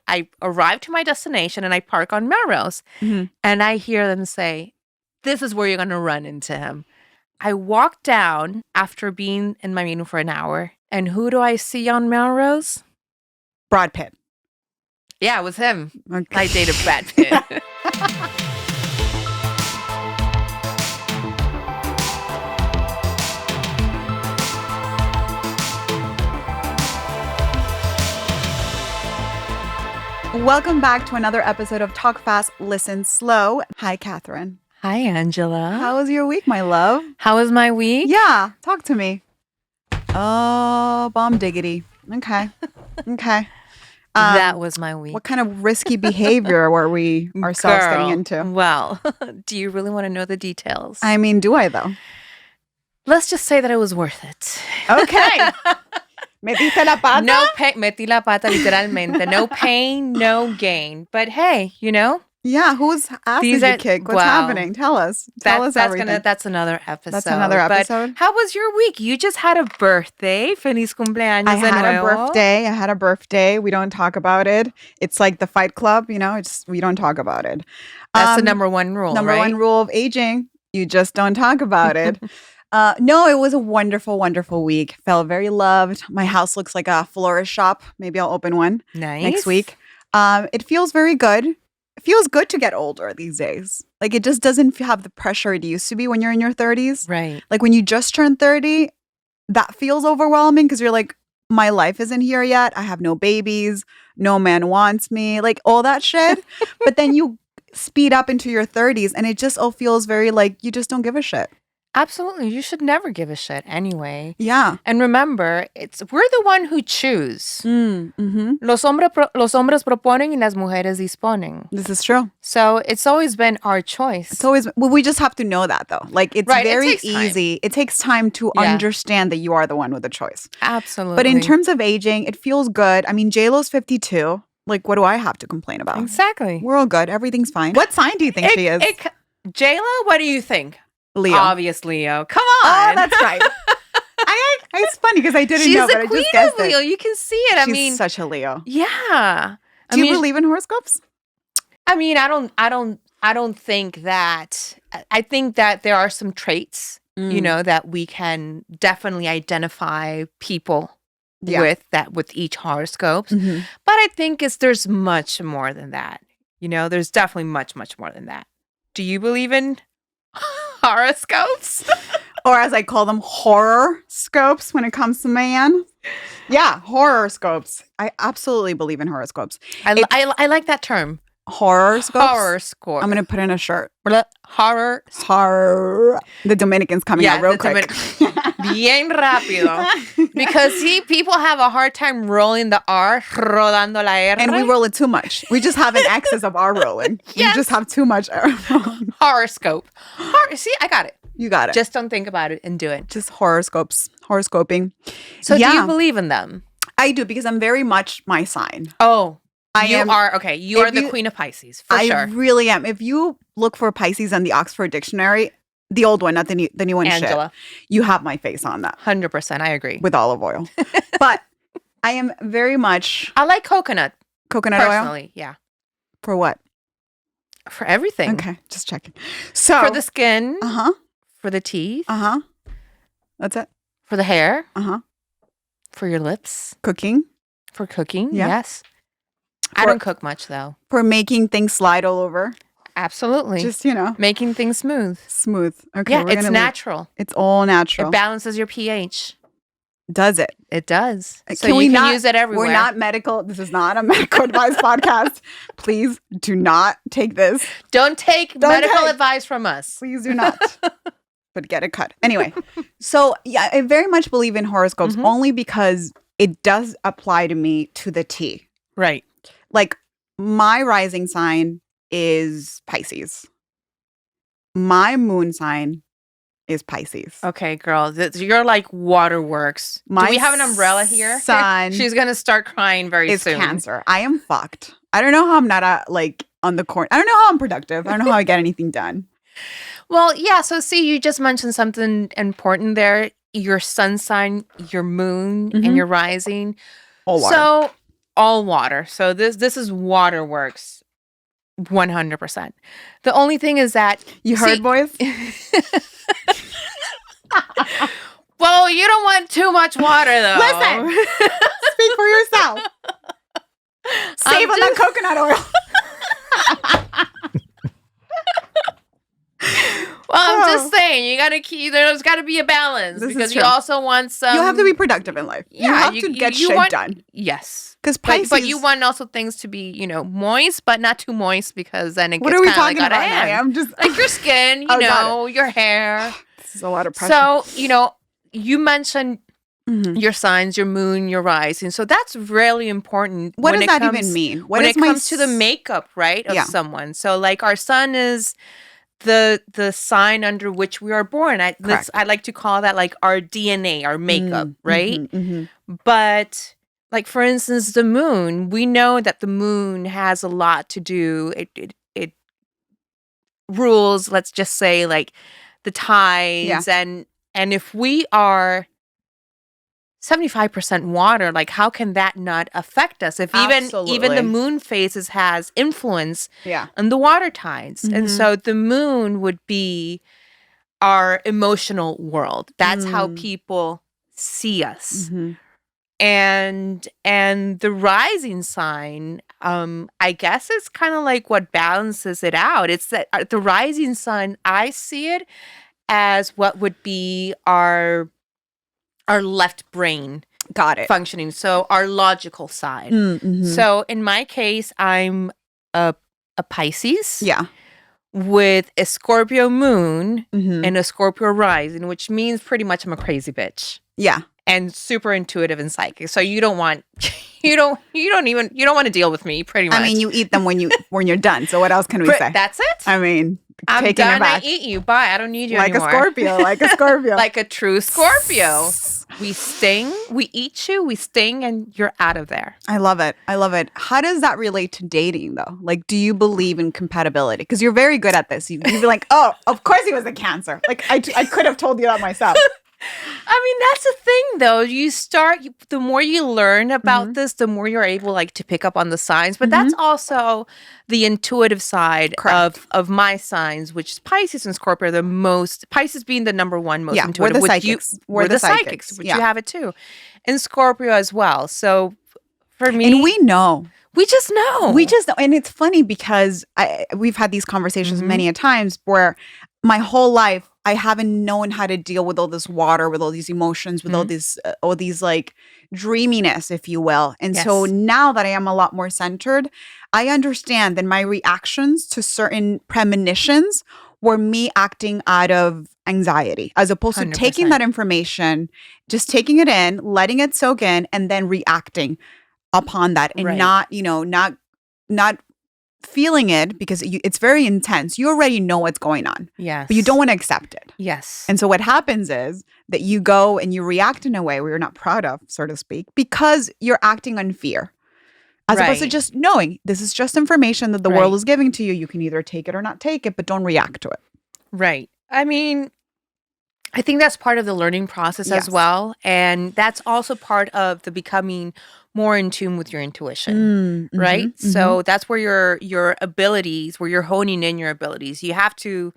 I arrive to my destination and I park on Melrose. And I hear them say, this is where you're going to run into him. I walk down after being in my meeting for an hour. And who do I see on Melrose? Brad Pitt. Yeah, it was him. Okay. I dated Brad Pitt. Welcome back to another episode of Talk Fast, Listen Slow. Hi, Catherine. Hi, Angela. How was your week, my love? How was my week? Yeah, talk to me. Oh, bomb diggity. Okay. That was my week. What kind of risky behavior were we ourselves getting into? Well, do you really want to know the details? I mean, do I though? Let's just say that it was worth it. Okay. ¿Metiste la pata? No pain. Metí la pata literalmente. No pain, no gain. But hey, you know. Yeah, whose ass did you kick? What's happening? Tell us. Tell us everything. That's another episode. That's another episode. But how was your week? You just had a birthday. Feliz cumpleaños. I had a birthday. We don't talk about it. It's like the Fight Club, you know. We don't talk about it. That's the number one rule. Number one rule of aging. You just don't talk about it. No, it was a wonderful, wonderful week. Felt very loved. My house looks like a florist shop. Maybe I'll open one next week. It feels very good. It feels good to get older these days. Like it just doesn't have the pressure it used to be when you're in your 30s. Right. Like when you just turned 30, that feels overwhelming because you're like, my life isn't here yet. I have no babies. No man wants me. Like all that shit. But then you speed up into your 30s and it just all feels very like you just don't give a shit. Absolutely. You should never give a shit anyway. Yeah. And remember, we're the one who choose. Los hombres proponen y las mujeres disponen. This is true. So it's always been our choice. We just have to know that though. Like it's very easy. Time. It takes time to understand that you are the one with the choice. Absolutely. But in terms of aging, it feels good. I mean, J-Lo's 52. Like, what do I have to complain about? Exactly. We're all good. Everything's fine. What sign do you think she is? J-Lo, what do you think? Leo. Obvious Leo. Come on. Oh, that's right. It's funny because I didn't know, but I just guessed it. She's the queen of Leo. You can see it. She's such a Leo. Yeah. Do you believe in horoscopes? I mean, I don't think that. I think that there are some traits, you know, that we can definitely identify people with each horoscope. But I think there's much more than that. You know, there's definitely much, much more than that. Do you believe in horoscopes? Or as I call them, horror scopes when it comes to man. Yeah, horoscopes. I absolutely believe in horoscopes. I like that term. Horoscopes? Horoscope. I'm going to put in a shirt. Horror. The Dominican's coming out real quick. Bien rápido. Because see, people have a hard time rolling the R, rodando la R. And we roll it too much. We just have an excess of R rolling. Yes. We just have too much R rolling. Horoscope. See, I got it. You got it. Just don't think about it and do it. Just horoscoping. So do you believe in them? I do because I'm very much my sign. Oh, you are the queen of Pisces, for sure. I really am. If you look for Pisces on the Oxford Dictionary, the old one, not the new one, Angela, you have my face on that. 100%, I agree. With olive oil. But I am very much... I like coconut. Coconut oil? Personally, yeah. For what? For everything. Okay, just checking. So for the skin. Uh-huh. For the teeth. Uh-huh. That's it. For the hair. Uh-huh. For your lips. Cooking. For cooking, yeah. Yes. I don't cook much, though. For making things slide all over. Absolutely. Just, you know. Making things smooth. Smooth. Okay. Yeah, it's natural. It's all natural. It balances your pH. Does it? It does. So can you can use it everywhere. We're not medical. This is not a medical advice podcast. Please do not take this. Don't take medical advice from us. Please do not. But get it cut. Anyway, so yeah, I very much believe in horoscopes only because it does apply to me to the T. Right. Like my rising sign is Pisces. My moon sign is Pisces. Okay, girl. You're like waterworks. Do we have an umbrella here? Sun She's going to start crying very is soon. Cancer. I am fucked. I don't know how I'm not on the corner. I don't know how I'm productive. I don't know how I get anything done. Well, yeah. So see, you just mentioned something important there. Your sun sign, your moon, and your rising. All water. So all water. So this is waterworks 100%. The only thing is that you heard, boys. Well, you don't want too much water, though. Listen, speak for yourself. Save on that coconut oil. Well, I'm just saying, you gotta keep. There's got to be a balance because you also want some. You have to be productive in life. You have to get shit done. Yes, because Pisces. But you want also things to be, moist, but not too moist because then it gets what are we talking like about? I'm just like your skin, your hair. This is a lot of pressure. So you mentioned your signs, your moon, your rising. So that's really important. What does that even mean? When it comes to the makeup, right, of someone. So like our sun is the sign under which we are born. I like to call that like our DNA, our makeup, right? But like for instance, the moon, we know that the moon has a lot to do. It rules, let's just say, like the tides, and if we are 75% water, like how can that not affect us? If even the moon phases has influence on the water tides. And so the moon would be our emotional world. That's how people see us. And the rising sign, I guess it's kind of like what balances it out. It's that the rising sign, I see it as what would be our left brain functioning. So our logical side. So in my case, I'm a Pisces. With a Scorpio moon and a Scorpio rising, which means pretty much I'm a crazy bitch. And super intuitive and psychic. So you don't want you don't want to deal with me pretty much. I mean, you eat them when you're done. So what else can we say? That's it? I mean, I'm done. I eat you. Bye. I don't need you anymore. Like a Scorpio. Like a true Scorpio. We sting, we eat you, we sting, and you're out of there. I love it. How does that relate to dating, though? Like, do you believe in compatibility? Because you're very good at this. You'd be like, oh, of course he was a Cancer. Like, I could have told you that myself. I mean, that's the thing, though. The more you learn about this, the more you're able, like, to pick up on the signs. But that's also the intuitive side of my signs, which is Pisces and Scorpio are the most, Pisces being the number one most intuitive. We're the psychics. We're the psychics, which you have it too. And Scorpio as well. So for me. And we know. We just know. And it's funny because we've had these conversations many a times where my whole life, I haven't known how to deal with all this water, with all these emotions, with all these like dreaminess, if you will. And so now that I am a lot more centered, I understand that my reactions to certain premonitions were me acting out of anxiety, as opposed to 100%. Taking that information, just taking it in, letting it soak in, and then reacting upon that, and not feeling it because it's very intense. You already know what's going on. Yes. But you don't want to accept it. Yes. And so what happens is that you go and you react in a way where you're not proud of, so to speak, because you're acting on fear. As opposed to just knowing this is just information that the world is giving to you. You can either take it or not take it, but don't react to it. Right. I mean, I think that's part of the learning process as well. And that's also part of the becoming more in tune with your intuition, right? So that's where your abilities, where you're honing in your abilities. You have to,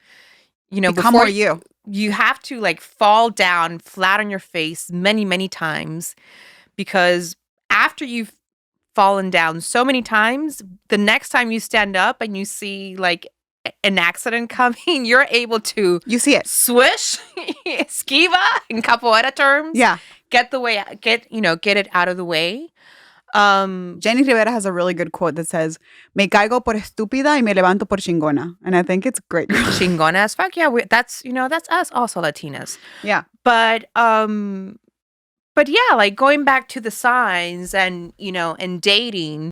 become more you. You have to like fall down flat on your face many, many times, because after you've fallen down so many times, the next time you stand up and you see like an accident coming, you're able to see it swish, esquiva in capoeira terms. Get it out of the way. Jenny Rivera has a really good quote that says, "Me caigo por estúpida y me levanto por chingona," and I think it's great. Chingona as fuck. Yeah, that's us also Latinas. Yeah, but yeah, like going back to the signs and and dating,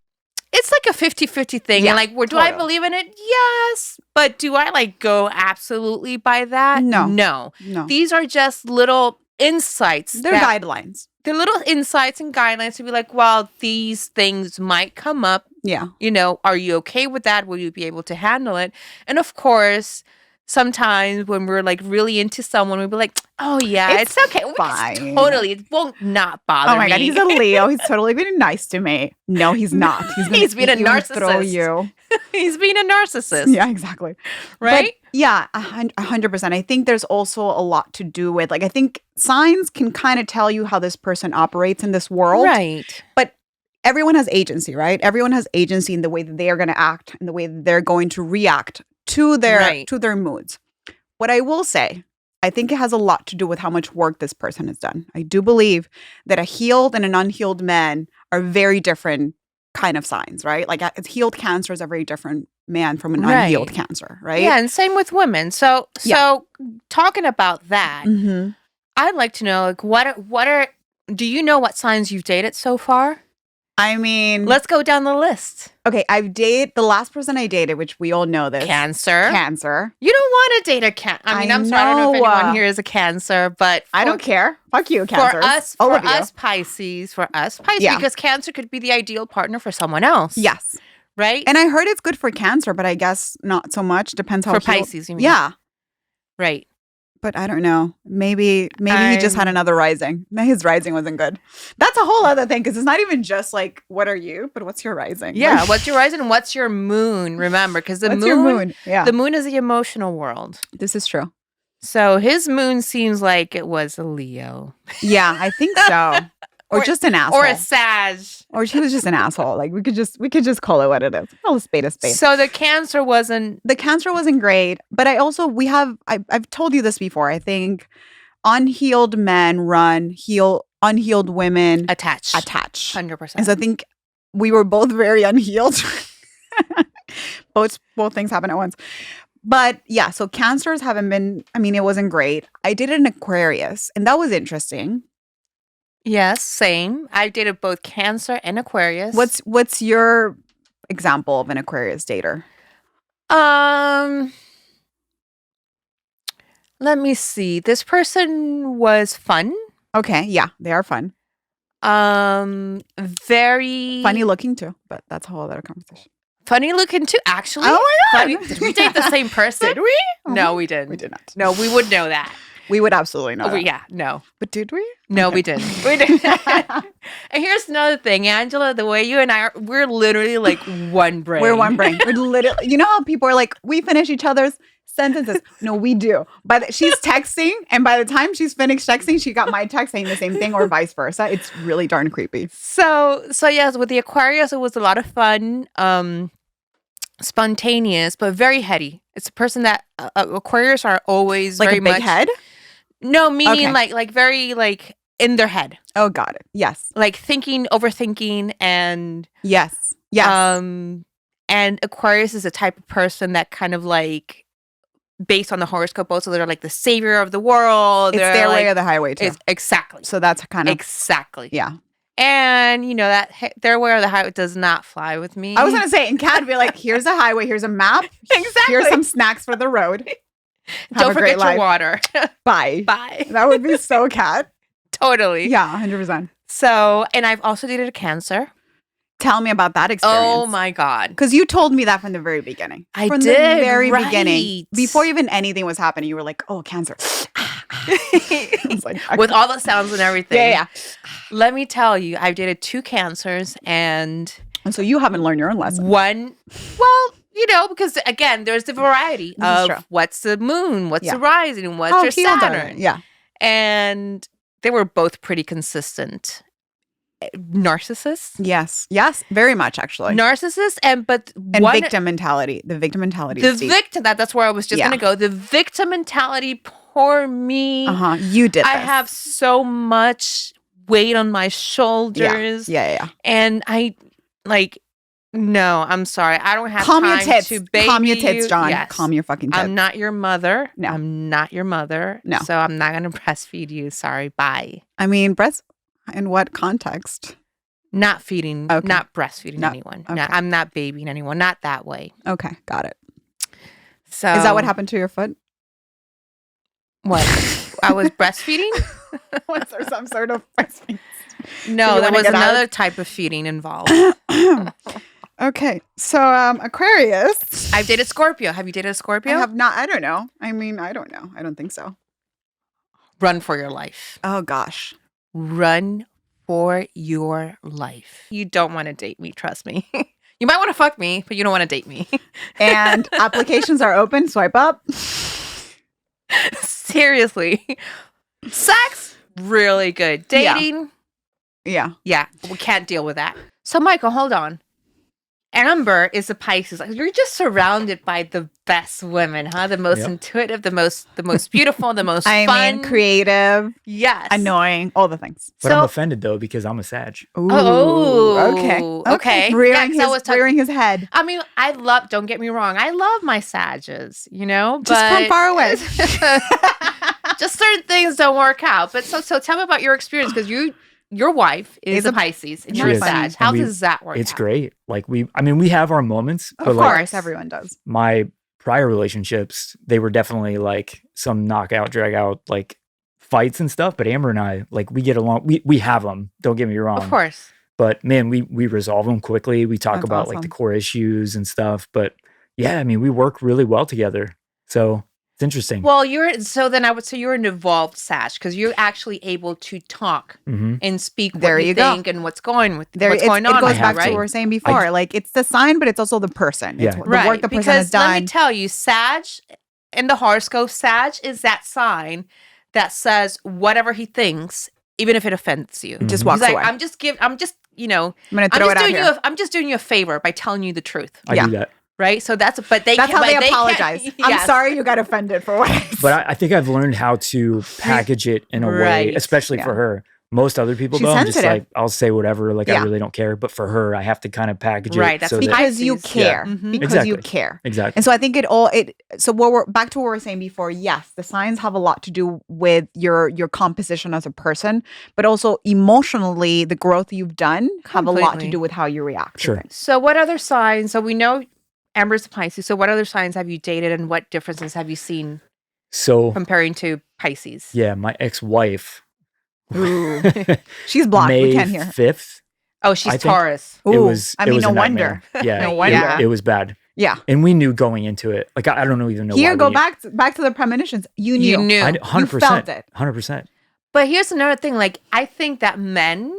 it's like a 50-50 thing. Yeah, and like, do I believe in it? Yes, but do I like go absolutely by that? No. These are just little insights. They're guidelines. They're little insights and guidelines to be like, well, these things might come up. Yeah. Are you okay with that? Will you be able to handle it? And of course, sometimes when we're like really into someone, we'd be like, oh yeah, it's okay. Fine. Totally. It won't not bother me. Oh my God, he's a Leo. He's totally being nice to me. No, he's not. He's being a narcissist. Throw you. He's being a narcissist. Yeah, exactly. Right? But yeah, 100%. I think there's also a lot to do with, like, I think signs can kind of tell you how this person operates in this world. Right. But everyone has agency, right? Everyone has agency in the way that they are going to act and the way that they're going to react to their moods. What I will say, I think it has a lot to do with how much work this person has done. I do believe that a healed and an unhealed man are very different kind of signs, right? Like a healed cancer is a very different man from an unhealed cancer, right? Yeah, and same with women. So talking about that, I'd like to know, like, do you know what signs you've dated so far? I mean, let's go down the list. Okay, the last person I dated, which we all know this. Cancer. You don't want to date a Cancer. I mean, I'm sorry, I don't know if anyone here is a Cancer, but I don't care. Fuck you, Cancers. For us Pisces, because Cancer could be the ideal partner for someone else. Yes. Right? And I heard it's good for Cancer, but I guess not so much. Depends how for Pisces, you mean? Yeah. Right. But I don't know. Maybe he just had another rising. His rising wasn't good. That's a whole other thing because it's not even just like, what are you? But what's your rising? Yeah, what's your rising and what's your moon? Remember, because the moon? Yeah. The moon is the emotional world. This is true. So his moon seems like it was a Leo. Yeah, I think so. Or just an asshole. Or a Sag. Or he was just an asshole. Like we could just call it what it is. Call a spade a spade. So the Cancer wasn't great. But I've told you this before. I think unhealed men unhealed women attach. 100%. And so I think we were both very unhealed. Both things happen at once. But yeah, so Cancers haven't been, I mean, it wasn't great. I did an Aquarius and that was interesting. Yes, same. I dated both Cancer and Aquarius. What's your example of an Aquarius dater? Let me see. This person was fun. Okay, yeah, they are fun. Very funny looking too, but that's a whole other conversation. Funny looking too, actually. Oh my God. Did we date the same person? Did we? No, we didn't. We did not. No, we would know that. We would absolutely know that. Yeah, no. But did we? No, we didn't. We didn't. And here's another thing, Angela, the way you and I are, we're literally like one brain. We're one brain. We're literally, you know how people are like, we finish each other's sentences? No, we do. She's texting, and by the time she's finished texting, she got my text saying the same thing or vice versa. It's really darn creepy. So yes, with the Aquarius, it was a lot of fun. Spontaneous, but very heady. It's a person that Aquarius are always like very a big much head. No, meaning like very like in their head. Oh, got it. Yes, like overthinking, and yes. And Aquarius is a type of person that kind of like, based on the horoscope, also they're like the savior of the world. It's their way or the highway too. Exactly. So that's kind of exactly yeah. And you know that their way or the highway does not fly with me. I was gonna say, and Kat would be like, "Here's a highway. Here's a map. Exactly. Here's some snacks for the road. Don't forget your water. Bye. That would be so Kat. Totally. Yeah, 100%. So, and I've also dated a Cancer. Tell me about that experience. Oh my God. Because you told me that from the very beginning. From the very beginning. Before even anything was happening, you were like, oh, Cancer. I was like, with all the sounds and everything. Yeah. Let me tell you, I've dated 2 Cancers and so you haven't learned your own lesson. Well, you know, because again, there's the variety of what's the moon, what's the rising, what's your Saturn. Yeah. And they were both pretty consistent. Narcissists? Yes, very much actually. Narcissists and victim mentality. The victim mentality. That's where I was just gonna go. The victim mentality, poor me. You did. I have so much weight on my shoulders. Yeah. And I no, I'm sorry. I don't have time your tits. To baby Calm your tits, John. Yes. Calm your fucking tits. I'm not your mother. No. I'm not your mother. No. So I'm not gonna breastfeed you. Sorry. Bye. I mean, in what context? Not feeding, not breastfeeding anyone. Okay. No, I'm not babying anyone. Not that way. Okay, got it. So is that what happened to your foot? What? I was breastfeeding? Was there some sort of breastfeeding? No, there was another type of feeding involved. Okay. So Aquarius. I've dated Scorpio. Have you dated a Scorpio? I have not. I don't know. I mean, I don't know. I don't think so. Run for your life. Oh, gosh. Run for your life. You don't want to date me, trust me. You might want to fuck me, but you don't want to date me. And applications are open. Swipe up. Seriously. Sex, really good. Dating, yeah, we can't deal with that. So, Michael, hold on. Amber is a Pisces. You're just surrounded by the best women, huh? The most intuitive, the most beautiful, the most fun, creative, yes, annoying, all the things. But I'm offended though because I'm a Sag. Ooh, okay. Rearing his head. I mean, don't get me wrong, I love my Sages, just from far away. Just certain things don't work out. But so tell me about your experience, because your wife is a Pisces and you're a Sag. How does that work? It's great. Like we have our moments. Of course, everyone does. My prior relationships, they were definitely like some knockout, drag out, like fights and stuff. But Amber and I, like, we get along. We have them. Don't get me wrong. Of course. But man, we resolve them quickly. We talk about like the core issues and stuff. But yeah, I mean, we work really well together. So it's interesting. Well, I would say you're an evolved Sag, because you're actually able to talk and speak what you think and what's going on. It goes back to what we were saying before. Like, it's the sign, but it's also the person. It's the work the person has done. Let me tell you, Sag in the horoscope, Sag is that sign that says whatever he thinks, even if it offends you. Just walks away. I'm just I'm going to throw it out here. I'm just doing you a favor by telling you the truth. I do that. Right, so that's how they apologize. Yes. I'm sorry you got offended for what. But I think I've learned how to package it in a way, especially for her. Most other people, though, I'm just like, I'll say whatever. Like, I really don't care. But for her, I have to kind of package it. Right, that's because you care. Because you care. Exactly. And so I think so we're back to what we were saying before. Yes, the signs have a lot to do with your composition as a person, but also emotionally, the growth you've done have a lot to do with how you react. Sure. So what other signs? So we know Amber's a Pisces. So what other signs have you dated, and what differences have you seen comparing to Pisces? Yeah, my ex-wife. Ooh. She's blocked. We can't hear. 5th. Oh, she's Taurus. Ooh, it was no wonder. Yeah, no wonder. It was bad. Yeah. And we knew going into it. Like, I don't even know why. Go back to the premonitions. You knew. 100%. You felt it. 100%. But here's another thing. Like, I think that men,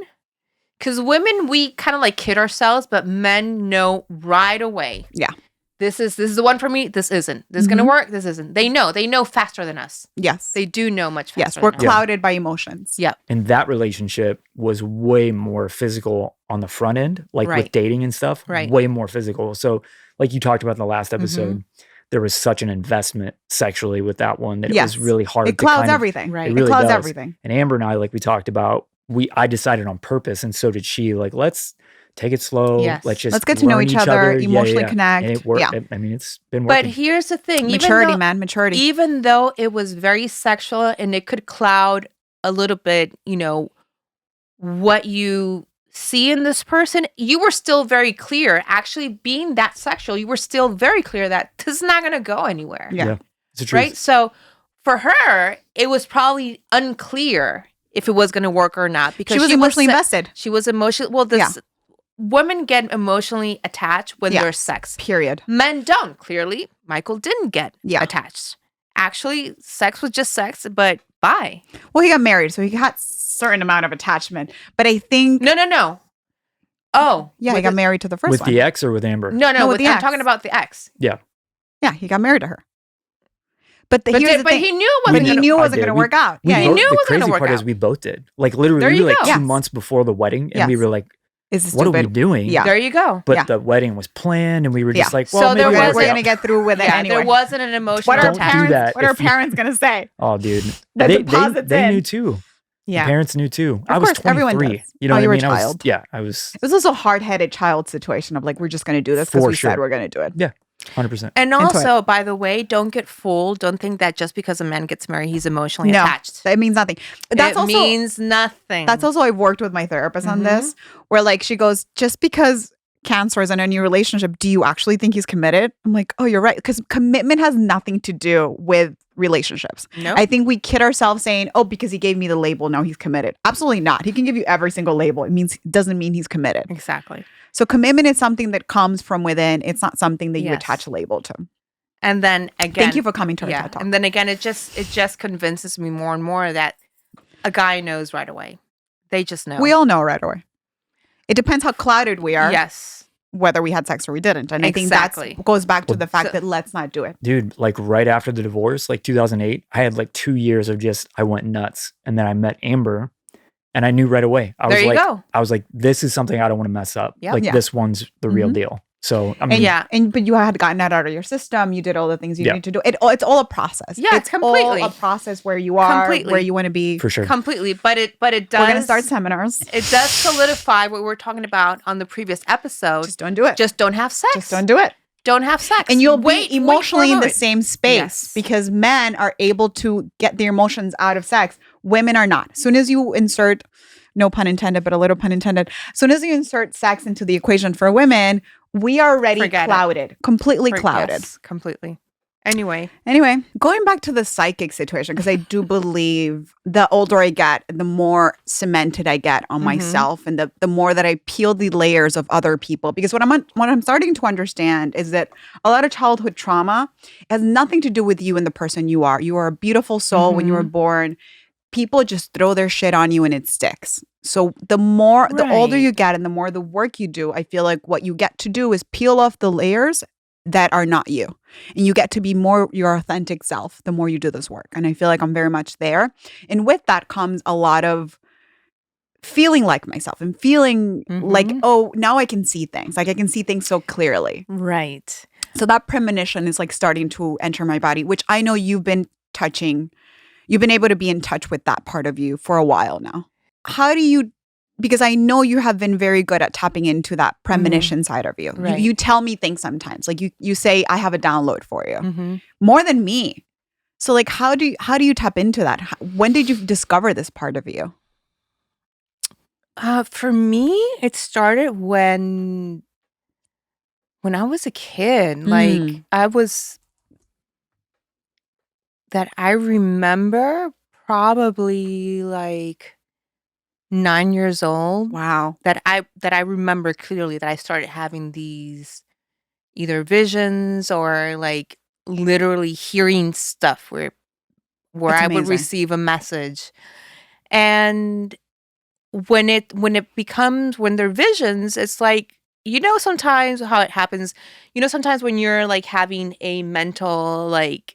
because women, we kind of like kid ourselves, but men know right away. Yeah. This is the one for me. This isn't. This is going to work. This isn't. They know faster than us. Yes. They do know much faster. Yes. We're clouded by emotions. Yep. And that relationship was way more physical on the front end, like with dating and stuff. Right. Way more physical. So, like you talked about in the last episode, there was such an investment sexually with that one that it was really hard. It clouds everything. Right. It really clouds does. everything. And Amber and I, like we talked about, I decided on purpose, and so did she. Like, let's take it slow. Yes. Let's get to know each other, emotionally connect. And it worked. Yeah. I mean, it's been working. But here's the thing. Maturity. Even though it was very sexual and it could cloud a little bit, what you see in this person, you were still very clear. Actually, being that sexual, you were still very clear that this is not going to go anywhere. Yeah. It's the truth. Right? So for her, it was probably unclear if it was going to work or not, because she was emotionally invested. She was emotionally, women get emotionally attached when there's sex. Period. Men don't. Clearly, Michael didn't get attached. Actually, sex was just sex, but bye. Well, he got married, so he got certain amount of attachment. But I think No. Oh, yeah, he got married to the first with one. the ex or with Amber? No, with the I'm ex. talking about the ex. Yeah. Yeah, he got married to her. But here's the thing. He knew it wasn't going to work out. Yeah, he knew it wasn't going to work out. The crazy part is we both did. Like, literally, we were like 2 months before the wedding, and we were like, what are we doing? Yeah. There you go. But the wedding was planned, and we were just like, well, maybe we're going to get through with it anyway. There wasn't an emotional attachment. What are parents going to say? Oh, dude. They knew too. Yeah. The parents knew too. I was 23. You know what I mean? You were a child. I was. It was also a hard-headed child situation of like, we're just going to do this because we said we're going to do it. Yeah. 100%. And also, by the way, don't get fooled. Don't think that just because a man gets married, he's emotionally attached. That means nothing. Means nothing. That's also, I've worked with my therapist on this, where like she goes, just because Cancer is in a new relationship. Do you actually think he's committed? I'm like, oh, you're right. Because commitment has nothing to do with relationships. No. I think we kid ourselves saying, oh, because he gave me the label, now he's committed. Absolutely not. He can give you every single label. Doesn't mean he's committed. Exactly. So commitment is something that comes from within. It's not something that you attach a label to. And then again, thank you for coming to our TED Talk. And then again, it just convinces me more and more that a guy knows right away. They just know. We all know right away. It depends how clouded we are. Yes. Whether we had sex or we didn't. And I think that goes back to the fact that let's not do it. Dude, like right after the divorce, like 2008, I had like 2 years of I went nuts. And then I met Amber and I knew right away. I was like, this is something I don't want to mess up. Yep. This one's the real deal. So I mean, but you had gotten that out of your system. You did all the things you need to do. It's all a process. Yeah, it's completely all a process where you are, where you want to be. For sure, completely. But it does. We're gonna start seminars. It does solidify what we were talking about on the previous episode. Just don't do it. Just don't have sex. Just don't do it. Don't have sex, and you'll be emotionally in the same space because men are able to get their emotions out of sex. Women are not. As soon as you insert. No pun intended, but a little pun intended. As soon as you insert sex into the equation for women, we are already clouded, completely clouded. Yes, completely. Anyway, going back to the psychic situation, because I do believe the older I get, the more cemented I get on myself and the more that I peel the layers of other people. Because what I'm starting to understand is that a lot of childhood trauma has nothing to do with you and the person you are. You are a beautiful soul when you were born. People just throw their shit on you and it sticks. So the older you get and the more the work you do, I feel like what you get to do is peel off the layers that are not you. And you get to be more your authentic self the more you do this work. And I feel like I'm very much there. And with that comes a lot of feeling like myself and feeling like, oh, now I can see things. Like I can see things so clearly. Right. So that premonition is like starting to enter my body, which I know you've been touching. You've been able to be in touch with that part of you for a while now. How do you, because I know you have been very good at tapping into that premonition side of you. Right. You tell me things sometimes. Like you say, I have a download for you. More than me. So like, how do you tap into that? When did you discover this part of you? For me, it started when I was a kid. Like I remember probably like 9 years old. Wow. That I remember clearly that I started having these either visions or like literally hearing stuff where I would receive a message. And when they're visions, it's like, sometimes how it happens, sometimes when you're like having a mental, like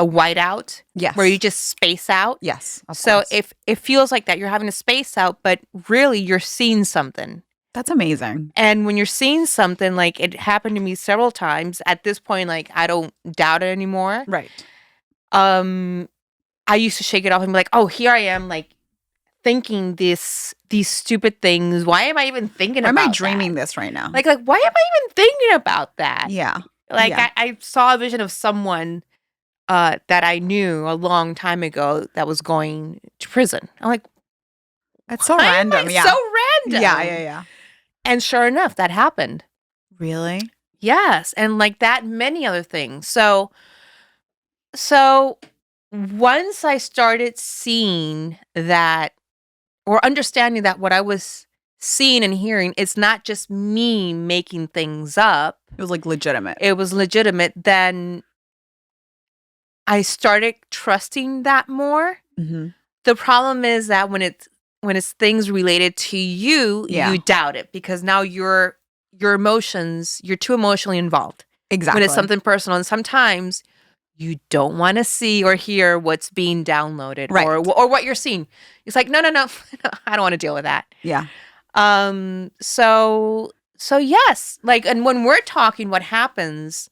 a whiteout, where you just space out. Yes. So if it feels like that, you're having a space out, but really you're seeing something. That's amazing. And when you're seeing something, like it happened to me several times. At this point, like I don't doubt it anymore. Right. I used to shake it off and be like, oh, here I am, like thinking these stupid things. Why am I even thinking about that? Why am I dreaming this right now? Like why am I even thinking about that? Yeah. Like I saw a vision of someone that I knew a long time ago that was going to prison. I'm like, that's so random. Yeah. So random. Yeah. And sure enough, that happened. Really? Yes. And like that, many other things. So once I started seeing that or understanding that what I was seeing and hearing, it's not just me making things up. It was like legitimate. It was legitimate. Then I started trusting that more. The problem is that when it's things related to you, you doubt it because now your emotions, you're too emotionally involved. Exactly. When it's something personal, and sometimes you don't want to see or hear what's being downloaded, right, or what you're seeing. It's like no, I don't want to deal with that. Yeah. So yes, like, and when we're talking, what happens?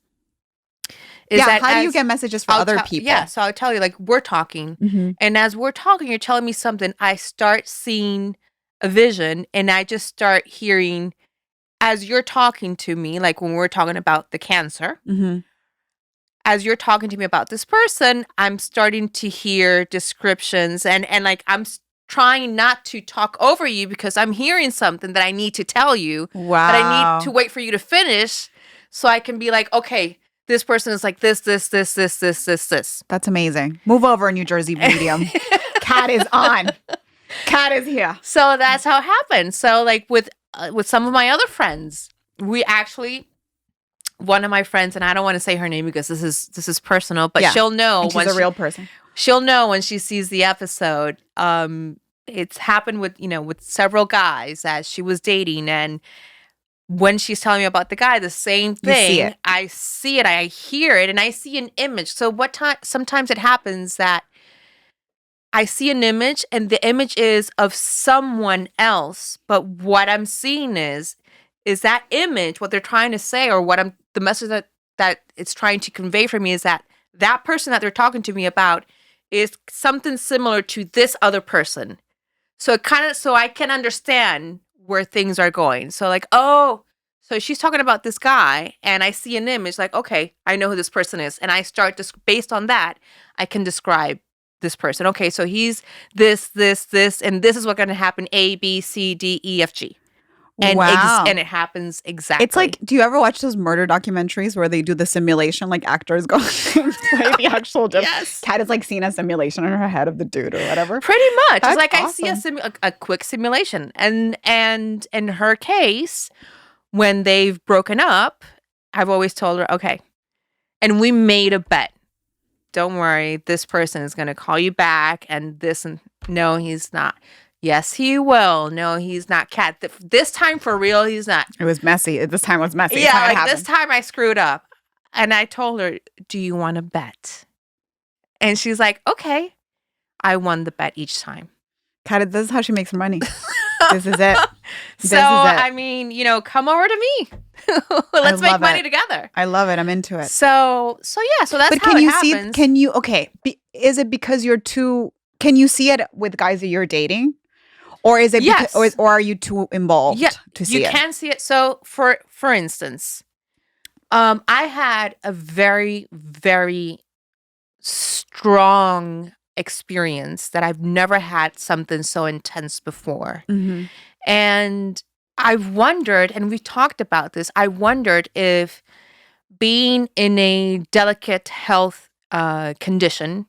How do you get messages from other people? Yeah, so I'll tell you, like, we're talking, and as we're talking, you're telling me something, I start seeing a vision, and I just start hearing, as you're talking to me, like when we're talking about the cancer, as you're talking to me about this person, I'm starting to hear descriptions, and like trying not to talk over you because I'm hearing something that I need to tell you. Wow. But I need to wait for you to finish so I can be like, okay, this person is like this. That's amazing. Move over, New Jersey medium. Cat is on. Cat is here. So that's how it happened. So like with some of my other friends, we actually, one of my friends, and I don't want to say her name because this is personal, but she'll know. And she's a real person. She'll know when she sees the episode. It's happened with several guys that she was dating, and when she's telling me about the guy, the same thing. You see it. I see it, I hear it, and I see an image. So sometimes it happens that I see an image, and the image is of someone else, but what I'm seeing is that image, what they're trying to say, or the message that it's trying to convey for me is that person that they're talking to me about is something similar to this other person. So I can understand where things are going. So like, oh, so she's talking about this guy, and I see an image like, okay, I know who this person is. And I start based on that, I can describe this person. Okay, so he's this, and this is what's going to happen, A, B, C, D, E, F, G. And wow. And it happens exactly. It's like, do you ever watch those murder documentaries where they do the simulation, like actors go and play the actual job? Yes. Kat has like seen a simulation in her head of the dude or whatever. Pretty much. That's it's like awesome. I see a quick simulation. And in her case, when they've broken up, I've always told her, okay, and we made a bet. Don't worry, this person is going to call you back and this, and no, he's not. Yes, he will. No, he's not. Kat, this time for real, he's not. It was messy. This time was messy. Yeah, like this time I screwed up. And I told her, do you want to bet? And she's like, okay. I won the bet each time. Kat, this is how she makes her money. This is it. I mean, come over to me. Let's make money together. I love it. I'm into it. So that's how it happens. Is it because you're too, can you see it with guys that you're dating? Or is it yes. or are you too involved to see it? You can see it. So for instance, I had a very, very strong experience that I've never had something so intense before. Mm-hmm. And I wondered, and we talked about this, I wondered if being in a delicate health condition,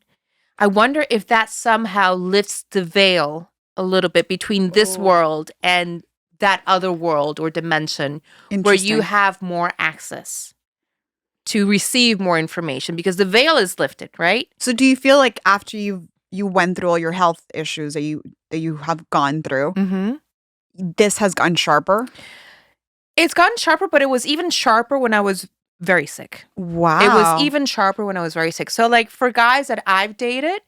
I wonder if that somehow lifts the veil a little bit between this world and that other world or dimension where you have more access to receive more information because the veil is lifted, right? So do you feel like after you went through all your health issues that you have gone through, mm-hmm. this has gotten sharper? It's gotten sharper, but it was even sharper when I was very sick. Wow. It was even sharper when I was very sick. So like for guys that I've dated,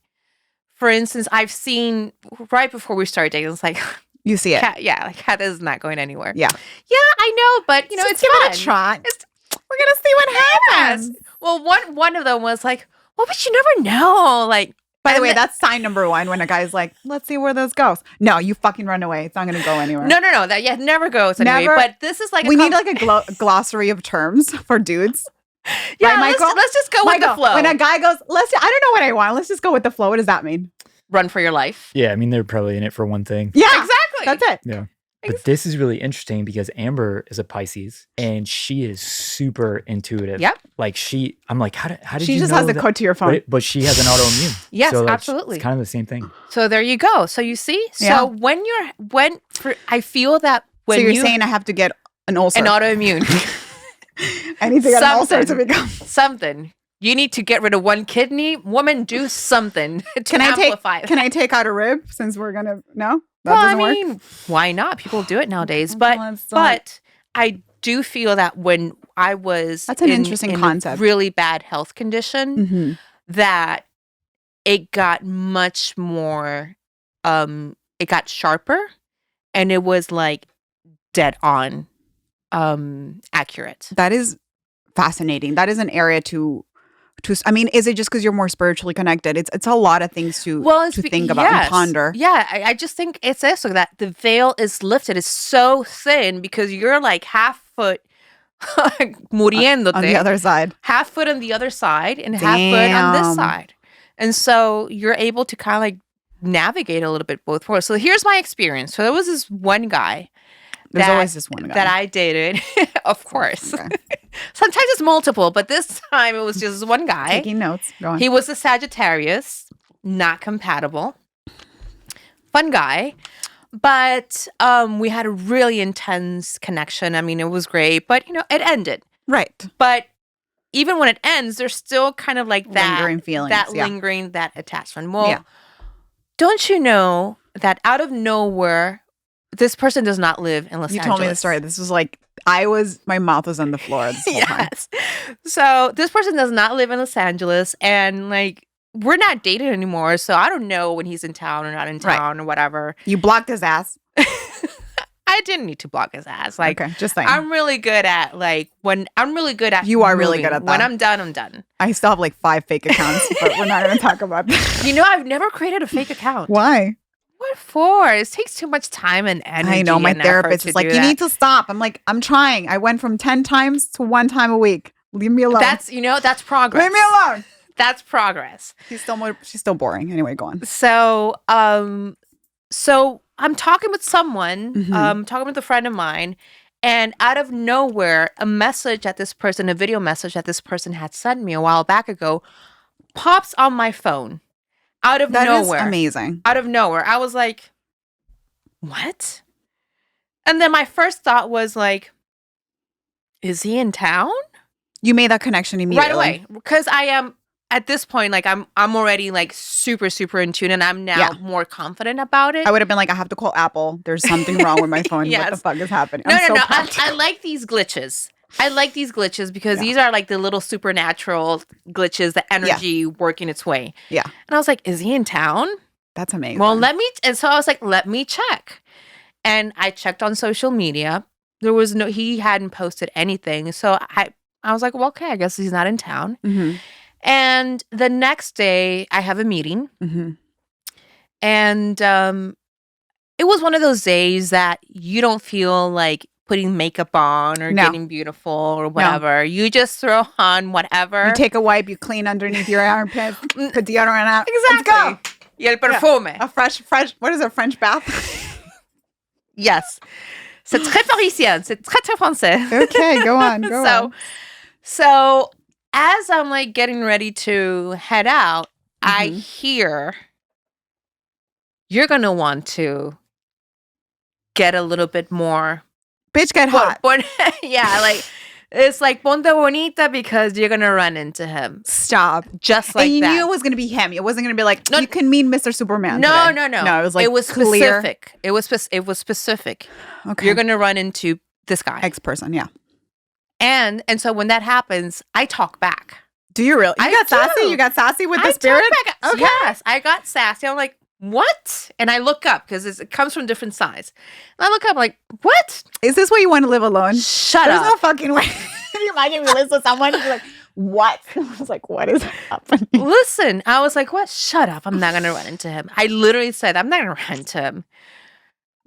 for instance, I've seen right before we started dating, it's like, you see it. Kat is not going anywhere. Yeah. Yeah, I know, but it's give fun. It a shot. We're going to see what happens. Well, one of them was like, well, but you never know. Like, by the way, that's sign number one when a guy's like, let's see where this goes. No, you fucking run away. It's not going to go anywhere. No. That never goes anywhere. But this is like we need like a glossary of terms for dudes. Yeah, right, let's just go with the flow. When a guy goes, I don't know what I want. Let's just go with the flow. What does that mean? Run for your life. Yeah, I mean, they're probably in it for one thing. Yeah, exactly. That's it. Yeah. But this is really interesting because Amber is a Pisces and she is super intuitive. Yep. Like I'm like, how did you know? She just has the code to your phone. But she has an autoimmune. Yes, so absolutely. It's kind of the same thing. So there you go. So you see? Yeah. So I feel that when you're saying I have to get an ulcer. An autoimmune. I need to get an ulcer to become. Something. You need to get rid of one kidney. Woman, do something to amplify. Can I take out a rib since we're going to... No? That doesn't work? Why not? People do it nowadays. But I do feel that when I was That's an interesting concept. A really bad health condition, mm-hmm. that it got much more, it got sharper and it was like dead on accurate. That is fascinating. That is an area I mean, is it just because you're more spiritually connected? It's a lot of things to think about and ponder. Yeah, I just think it's also that the veil is lifted. It's so thin because you're like half foot muriéndote. On the other side. Half foot on the other side and half foot on this side. And so you're able to kind of like navigate a little bit both worlds. So here's my experience. So there was this one guy. There's always this one guy that I dated, of course. Okay. Sometimes it's multiple, but this time it was just one guy. Taking notes. Go on. He was a Sagittarius, not compatible. Fun guy. But we had a really intense connection. I mean, it was great, but, it ended. Right. But even when it ends, there's still kind of like that lingering feelings. That lingering, that attachment. Well, don't you know that out of nowhere, this person does not live in Los Angeles. You told me the story. This was like, my mouth was on the floor this whole time. So this person does not live in Los Angeles, and like, we're not dating anymore. So I don't know when he's in town or not in town or whatever. You blocked his ass. I didn't need to block his ass. Like, okay, just saying. I'm really good at You are really good at that. When I'm done, I'm done. I still have like 5 fake accounts, but we're not going to talk about that. I've never created a fake account. Why? What for? It takes too much time and energy. I know. My therapist is like, you need to stop. I'm like, I'm trying. I went from 10 times to 1 time a week. Leave me alone. That's progress. Leave me alone. That's progress. She's still boring. Anyway, go on. So, so I'm talking with someone, talking with a friend of mine, and out of nowhere, a video message that this person had sent me a while back ago, pops on my phone. Out of nowhere. That is amazing. Out of nowhere. I was like, what? And then my first thought was like, is he in town? You made that connection immediately. Right away. Because I am, at this point, like I'm already like super, super in tune, and I'm now more confident about it. I would have been like, I have to call Apple. There's something wrong with my phone. Yes. What the fuck is happening? No. I like these glitches. Because these are like the little supernatural glitches, the energy working its way. Yeah. And I was like, is he in town? That's amazing. Well, and so I was like, let me check. And I checked on social media. He hadn't posted anything. So I was like, well, okay, I guess he's not in town. Mm-hmm. And the next day I have a meeting. Mm-hmm. And it was one of those days that you don't feel like putting makeup on or getting beautiful or whatever. No. You just throw on whatever. You take a wipe, you clean underneath your armpit, put deodorant out. Exactly. Let's go. Y el perfume. Yeah. A fresh, what is it, French bath? Yes. C'est très parisien. C'est très, très français. Okay, go on. So as I'm like getting ready to head out, I hear, you're going to want to get a little bit more. Bitch, get hot. Yeah, like, it's like, ponte bonita, because you're going to run into him. Stop. Just like that. And you knew it was going to be him. It wasn't going to be like, you can meet Mr. Superman No. No, it was like it was clear. Specific. It was specific. Okay. You're going to run into this guy. X person, yeah. And so when that happens, I talk back. Do you really? You got sassy? You got sassy with the spirit? Okay. Yes, I got sassy. I'm like, what? And I look up because it comes from different sides. And I look up like, what? Is this where you want to live alone? Shut There's up. There's no fucking way. Can you imagine we listen to someone and be like, what? I was like, what is happening? Listen, I was like, what? Shut up. I'm not going to run into him. I literally said, I'm not going to run into him.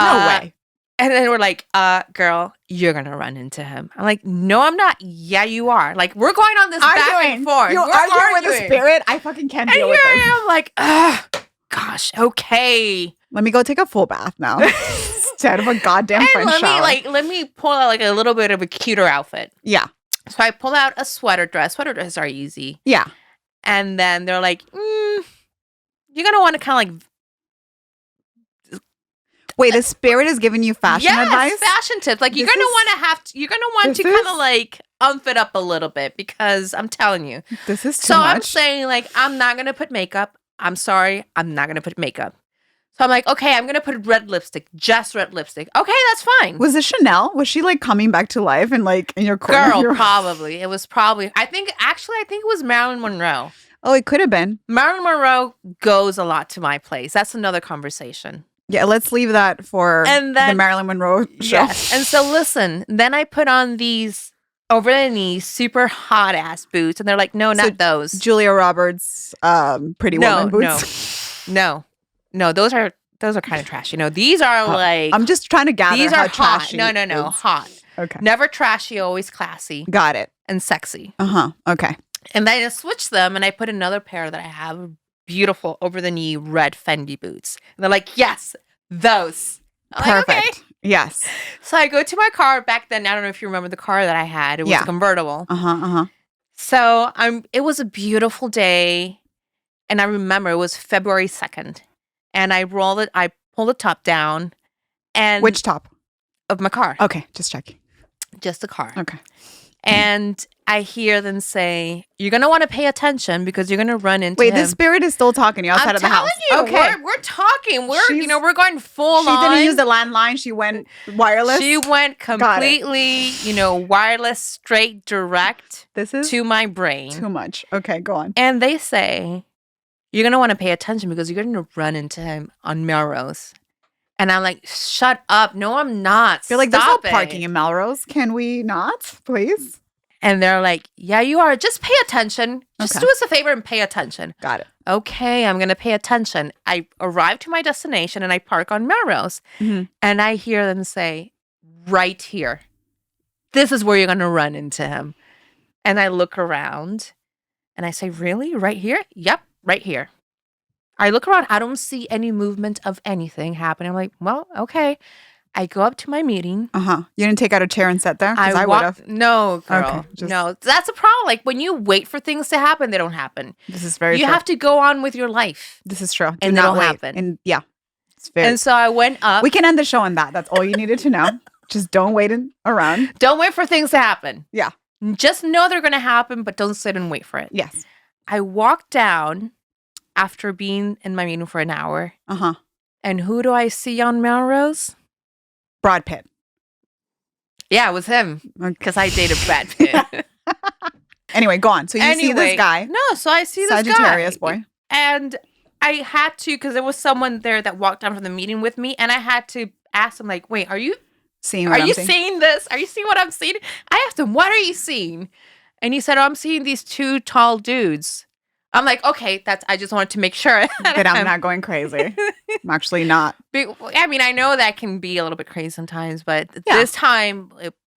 No way. And then we're like, girl, you're going to run into him. I'm like, no, I'm not. Yeah, you are. Like, we're going on this back and forth. You're arguing with the spirit? I fucking can't deal with this. And I'm like, gosh, okay. Let me go take a full bath now. Instead of a goddamn French shower. Let me pull out like a little bit of a cuter outfit. Yeah. So I pull out a sweater dress. Sweater dresses are easy. Yeah. And then they're like, you're going to want to kind of like... Wait, the spirit is giving you fashion advice? Fashion tips. Like, you're gonna want to kind of like it up a little bit, because I'm telling you, this is too much. I'm saying, like, I'm not gonna put makeup. I'm sorry, I'm not gonna put makeup. So I'm like, okay, I'm gonna put red lipstick, just red lipstick. Okay, that's fine. Was it Chanel? Was she like coming back to life and like in your corner? Girl, probably. It was probably. I think it was Marilyn Monroe. Oh, it could have been. Marilyn Monroe goes a lot to my place. That's another conversation. Yeah, let's leave that for the Marilyn Monroe show. Yes. And so listen, then I put on these over the knees, super hot ass boots, and they're like, no, not those. Julia Roberts, Pretty Woman boots. No, those are kind of trashy. No, these are like, I'm just trying to gather these how are trashy. Hot. No, hot. Okay. Never trashy, always classy. Got it. And sexy. Okay. And then I switched them, and I put another pair that I have, beautiful over-the-knee red Fendi boots. And they're like, yes, those. I'm perfect. Like, okay. Yes. So I go to my car. Back then, I don't know if you remember the car that I had. It was a convertible. So it was a beautiful day. And I remember it was February 2nd. And I pulled the top down. And which top? Of my car. Okay, just checking. Just the car. Okay. And I hear them say, you're going to want to pay attention because you're going to run into him. Wait, the spirit is still talking to you outside of the house. I'm telling you, we're talking. We're going full on. She didn't use the landline. She went wireless. She went completely, wireless, straight, direct to my brain. Too much. Okay, go on. And they say, you're going to want to pay attention because you're going to run into him on Melrose. And I'm like, shut up. No, I'm not. You're like, there's no parking in Melrose. Can we not, please? And they're like, yeah, you are. Just pay attention. Just do us a favor and pay attention. Got it. Okay, I'm going to pay attention. I arrive to my destination and I park on Melrose. Mm-hmm. And I hear them say, right here. This is where you're going to run into him. And I look around and I say, really? Right here? Yep, right here. I look around. I don't see any movement of anything happening. I'm like, well, okay. I go up to my meeting. You didn't take out a chair and sit there? Because I would have. No, girl. Okay, no. That's a problem. Like, when you wait for things to happen, they don't happen. This is very true. You have to go on with your life. This is true. And they don't happen. And it's very. And so I went up. We can end the show on that. That's all you needed to know. Just don't wait around. Don't wait for things to happen. Yeah. Just know they're going to happen, but don't sit and wait for it. Yes. I walked down after being in my meeting for an hour. And who do I see on Melrose? Brad Pitt. Yeah, it was him. Because I dated Brad Pitt. Anyway, go on. So you see this guy. No, so I see this guy. Sagittarius boy. And I had to, because there was someone there that walked down from the meeting with me, and I had to ask him, like, wait, are you seeing this? Are you seeing what I'm seeing? I asked him, what are you seeing? And he said, I'm seeing these two tall dudes. I'm like, okay, I just wanted to make sure that I'm not going crazy. I'm actually not. I mean, I know that can be a little bit crazy sometimes, but this time,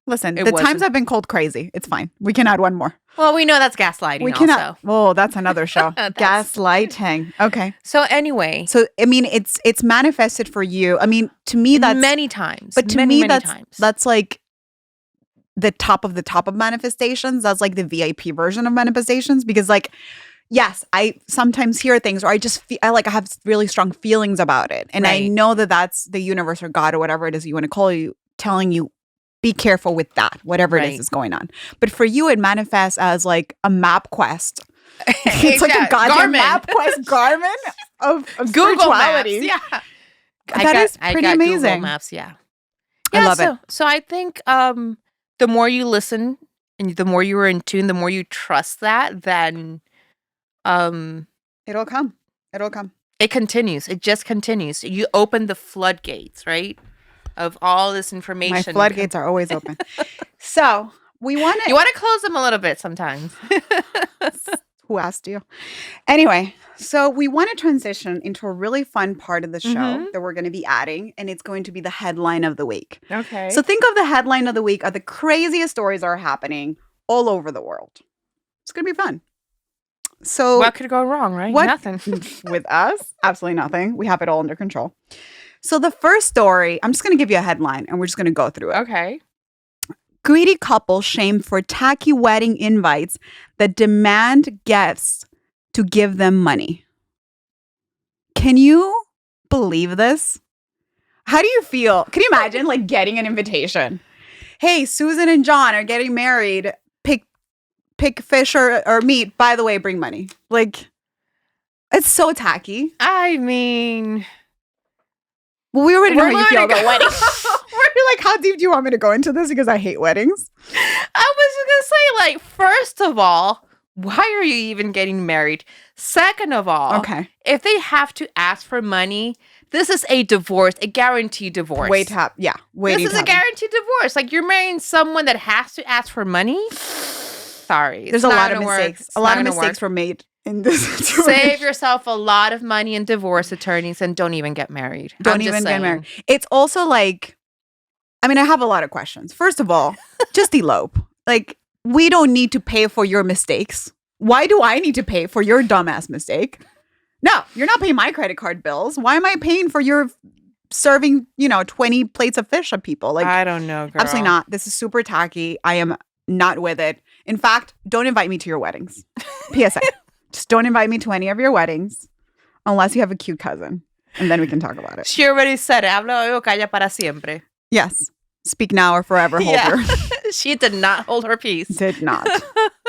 the times I've been called crazy. It's fine. We can add one more. Well, we know that's gaslighting also. Oh, that's another show. Gaslighting. Okay. So anyway. So, I mean, it's manifested for you. I mean, to me, that's... Many times. But to me, that's like the top of manifestations. That's like the VIP version of manifestations because like... Yes, I sometimes hear things or I just feel I have really strong feelings about it. And I know that that's the universe or God or whatever it is you want to call you telling you, be careful with that, whatever it is going on. But for you, it manifests as like a map quest. It's like a goddamn map quest garment of Google Maps. Yeah. That is pretty amazing. Google Maps, yeah. I love it. So I think the more you listen and the more you are in tune, the more you trust that, then... It'll come. It continues. It just continues. You open the floodgates, right? Of all this information. My floodgates are always open. So you want to close them a little bit sometimes. Who asked you? Anyway, so we want to transition into a really fun part of the show that we're going to be adding, and it's going to be the headline of the week. Okay. So think of the headline of the week of the craziest stories that are happening all over the world. It's going to be fun. So what could go wrong, right? Nothing. With us, absolutely nothing. We have it all under control. So the first story, I'm just going to give you a headline and we're just going to go through it. Okay. Greedy couple shamed for tacky wedding invites that demand guests to give them money. Can you believe this? How do you feel? Can you imagine like getting an invitation? Hey, Susan and John are getting married. Pick fish or meat. By the way, bring money. Like, it's so tacky. I mean, well, we already know how you feel about weddings. We're like, how deep do you want me to go into this? Because I hate weddings. I was just gonna say, like, first of all, why are you even getting married? Second of all, if they have to ask for money, this is a divorce, a guaranteed divorce. This is a guaranteed divorce. Like, you're marrying someone that has to ask for money. Sorry. There's a lot of mistakes. A lot of mistakes were made in this situation. Save yourself a lot of money in divorce attorneys and don't even get married. Don't even get married. It's also like, I mean, I have a lot of questions. First of all, just elope. Like, we don't need to pay for your mistakes. Why do I need to pay for your dumbass mistake? No, you're not paying my credit card bills. Why am I paying for your serving, 20 plates of fish of people? Like, I don't know, girl. Absolutely not. This is super tacky. I am not with it. In fact, don't invite me to your weddings. PSA. Just don't invite me to any of your weddings unless you have a cute cousin. And then we can talk about it. She already said it. Habla o calla para siempre. Yes. Speak now or forever hold her. She did not hold her peace. Did not.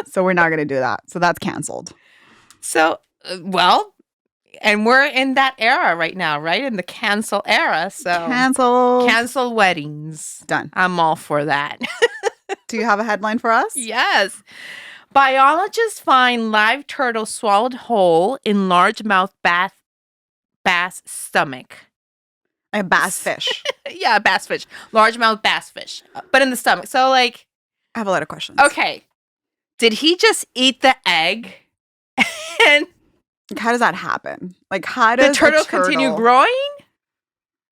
So we're not going to do that. So that's canceled. So, and we're in that era right now, right? In the cancel era. So cancel weddings. Done. I'm all for that. Do you have a headline for us? Yes. Biologists find live turtle swallowed whole in largemouth bass stomach. A bass fish. Yeah, bass fish. Largemouth bass fish. But in the stomach. So, like... I have a lot of questions. Okay. Did he just eat the egg? And... How does that happen? Like, how does the turtle continue growing?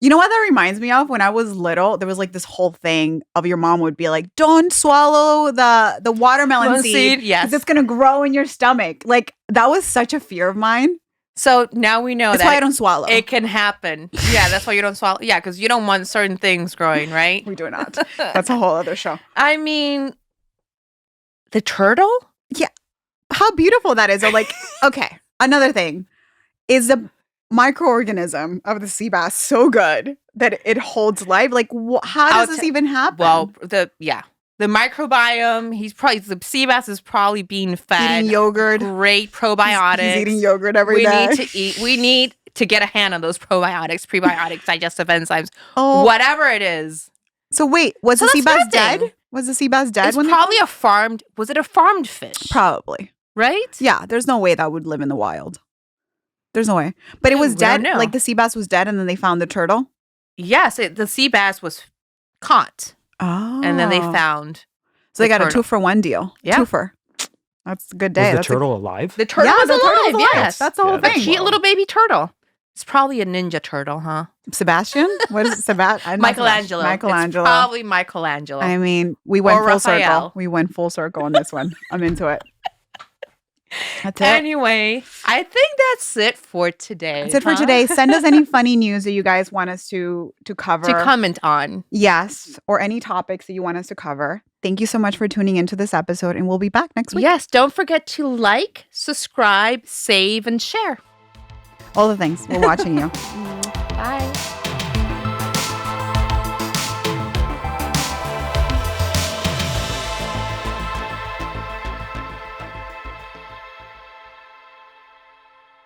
You know what that reminds me of? When I was little, there was like this whole thing of your mom would be like, don't swallow the watermelon seed. Yes. Because it's going to grow in your stomach. Like, that was such a fear of mine. So now we know that's why I don't swallow. It can happen. Yeah, that's why you don't swallow. Yeah, because you don't want certain things growing, right? We do not. That's a whole other show. I mean, the turtle? Yeah. How beautiful that is. Or like, okay, another thing. Is the microorganism of the sea bass so good that it holds life? Like, how does this even happen? Well, the microbiome, the sea bass is probably being fed eating yogurt, great probiotics. He's eating yogurt every day. We need to get a hand on those probiotics, prebiotics, digestive enzymes, whatever it is. So wait, was the sea bass dead? Was the sea bass dead? It's probably was it a farmed fish? Probably. Right? Yeah, there's no way that would live in the wild. There's no way. But it was dead, like the sea bass was dead and then they found the turtle? Yes, the sea bass was caught. Oh. And then they found So they got turtle. A 2-for-1 deal. Yeah. 2-for. That's a good day. Was the turtle alive? The turtle was alive, yes. That's the whole thing. A cute little baby turtle. It's probably a ninja turtle, huh? Sebastian? What is it? Michelangelo. Michelangelo. It's probably Michelangelo. I mean, we went full circle. We went full circle on this one. I'm into it. That's it. Anyway, I think that's it for today. That's it for today. Send us any funny news that you guys want us to cover. To comment on. Yes. Or any topics that you want us to cover. Thank you so much for tuning into this episode, and we'll be back next week. Yes. Don't forget to like, subscribe, save, and share. All the things. We're watching you. Bye.